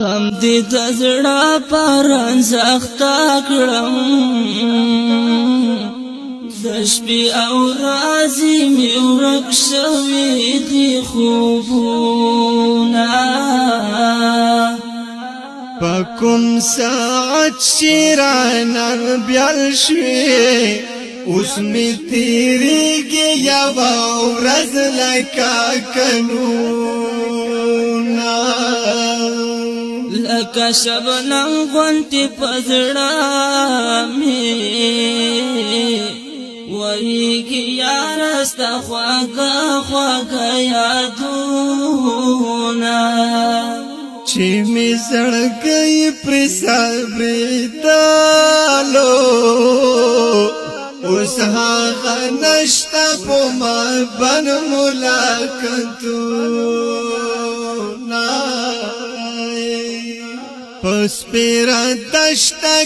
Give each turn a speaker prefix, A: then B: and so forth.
A: غم دې د زړه پرنځ اخته کړم د شپې او ورځې مې ورک شوي دي خوبونه
B: په کوم ساعت چې رانه بیل شوې اوس مې تېرېږي یوه ورځ لکه کلونه
A: لکه شبنم غوندې په زړه مې وریږي یاره ستا خواږه خواږه یادونه
B: چې مې زړګی پرې صبرېدلو اوس هغه نشته په ما بن ملاقاتونه په سپېره دښته